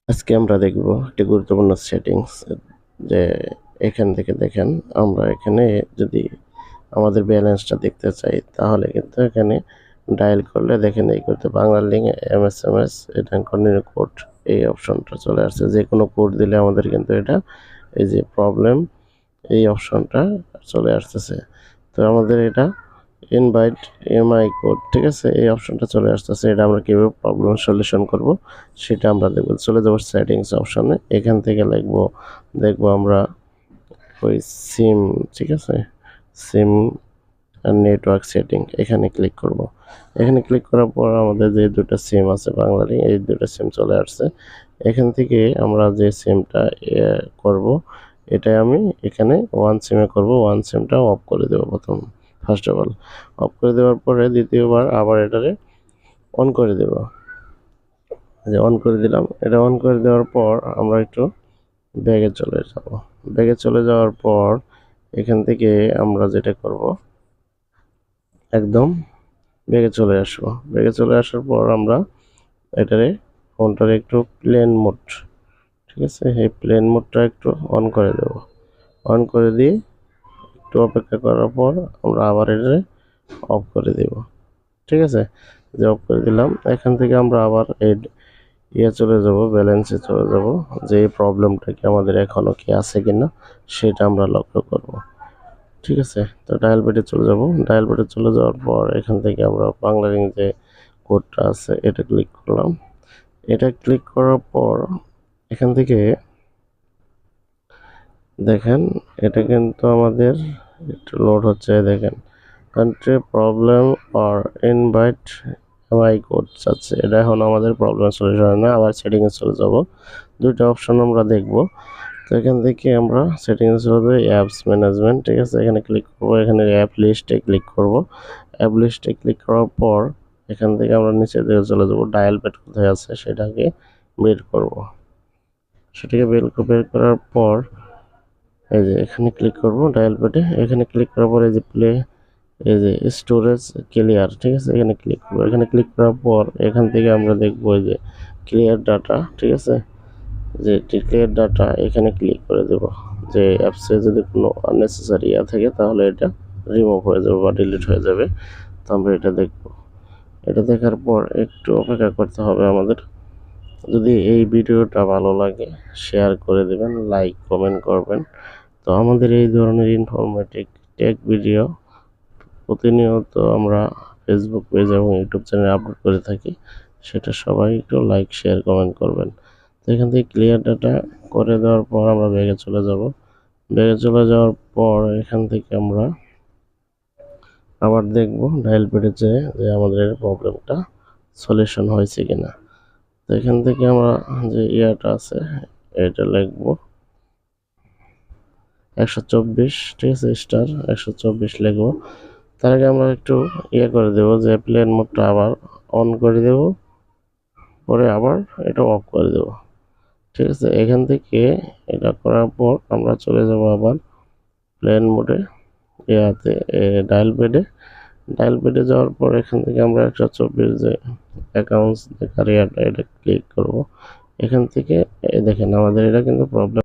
আজকে আমরা দেখব একটি গুরুত্বপূর্ণ সেটিংস, যে এখান থেকে দেখেন আমরা এখানে যদি আমাদের ব্যালেন্সটা দেখতে চাই তাহলে কিন্তু এখানে ডায়াল করলে দেখেন এই করতে বাংলা লিঙ্ক এমএসএমএস এটা কন্টিনিউ কোড এই অপশনটা চলে আসছে। যে কোনো কোড দিলে আমাদের কিন্তু এটা এই যে প্রবলেম এই অপশনটা চলে আসতেছে। তো আমাদের এটা ইনভাইট এমআই কোড, ঠিক আছে, এই অপশনটা চলে আসতেছে। এটা আমরা কীভাবে প্রবলেম সলিউশন করব সেটা আমরা দেখব। চলে যাব সেটিংস অপশনে, এখান থেকে দেখবো আমরা ওই সিম, ঠিক আছে, সিম আর নেটওয়ার্ক সেটিং এখানে ক্লিক করব। এখানে ক্লিক করার পর আমাদের যে দুটো সিম আছে বাংলালিংক, এই দুটো সিম চলে আসছে। এখান থেকে আমরা যে সিমটা করব এটাই আমি এখানে ওয়ান সিমে করব। ওয়ান সিমটা অফ করে দেবো প্রথম, ফার্স্ট অফ অল অফ করে দেওয়ার পরে দ্বিতীয়বার আবার এটারে অন করে দেব। যে অন করে দিলাম, এটা অন করে দেওয়ার পর আমরা একটু ব্যাগে চলে যাব। ব্যাগে চলে যাওয়ার পর এখান থেকে আমরা যেটা করব একদম ব্যাগে চলে আসবো। ব্যাগে চলে আসার পর আমরা এটারে ফোনটার একটু প্লেন মোড, ঠিক আছে, এই প্লেন মোডটা একটু অন করে দেব। অন করে দিয়ে একটু অপেক্ষা করার পর আমরা আবার এটারে অফ করে দেব, ঠিক আছে। যে অফ করে দিলাম, এখান থেকে আমরা আবার এই চলে যাব, ব্যালেন্সে চলে যাব, যে এই প্রবলেমটা কি আমাদের এখনো কি আছে কিনা সেটা আমরা লক্ষ্য করব, ঠিক আছে। তো ডায়াল প্যাডে চলে যাব। ডায়াল প্যাডে চলে যাওয়ার পর এখান থেকে আমরা বাংলালিংক যে কোডটা আছে এটা ক্লিক করলাম। এটা ক্লিক করার পর এখান থেকে দেখেন এটা কিন্তু আমাদের একটু লোড হচ্ছে। দেখেন কান্ট্রি প্রবলেম আর ইনভাইট এমআই কোড চাচ্ছে। এটা এখন আমাদের প্রবলেম সলিউশন না, আবার সেটিংয়ে চলে যাব। দুইটা অপশন আমরা দেখব। তো এখান থেকে আমরা সেটিংয়ে চলে যাবো, অ্যাপস ম্যানেজমেন্ট, ঠিক আছে, এখানে ক্লিক করব। এখানে অ্যাপ লিস্টে ক্লিক করব। অ্যাপ লিস্টে ক্লিক করার পর এখান থেকে আমরা নিচে দিকে চলে যাব। ডায়াল প্যাড কোথায় আছে সেটাকে বের করব। সেটাকে বের করার পর এই যে এখানে ক্লিক করব ডায়াল প্যাডে। এখানে ক্লিক করার পর এই যে এই যে স্টোরেজ ক্লিয়ার, ঠিক আছে, এখানে ক্লিক করব। এখানে ক্লিক করার পর এখান থেকে আমরা দেখব এই যে ক্লিয়ার ডাটা, ঠিক আছে, যে ক্লিয়ার ডাটা এখানে ক্লিক করে দেব। যে অ্যাপসে যদি কোনো আননেসেসারি থাকে তাহলে এটা রিমুভ হয়ে যাবে বা ডিলিট হয়ে যাবে। তো আমরা এটা দেখব। এটা দেখার পর একটু অপেক্ষা করতে হবে আমাদের। যদি এই ভিডিওটা ভালো লাগে শেয়ার করে দেবেন, লাইক কমেন্ট করবেন। তো আমাদের এই ধরনের ইনফরমেটিভ টেক ভিডিও প্রতিনিয়ত আমরা ফেসবুক পেজ এবং ইউটিউব চ্যানেলে আপলোড করে থাকি, সেটা সবাই একটু লাইক শেয়ার কমেন্ট করবেন। তো এখান থেকে ক্লিয়ার ডাটা করে দেওয়ার পর আমরা ব্যাগে চলে যাব। ব্যাগে চলে যাওয়ার পর এখান থেকে আমরা আবার দেখব ডায়াল প্যাডে যে আমাদের প্রবলেমটা সলিউশন হয়েছে কিনা। তো এখান থেকে আমরা যে ইয়াটা আছে এটা লিখবো 124, ঠিক আছে, স্টার 124 লিখবো। তার আগে আমরা একটু করে দেব, যে প্লেন মোডটা আবার অন করে দেব, পরে আবার এটা অফ করে দেব, ঠিক আছে। এখান থেকে এটা করার পর আমরা চলে যাব আবার প্লেন মোডে, ডায়াল প্যাডে যাওয়ার পর এখান থেকে আমরা 124 যে অ্যাকাউন্টস দেখার এটা ক্লিক করব। এখান থেকে দেখেন আমাদের এটা কিন্তু প্রবলেম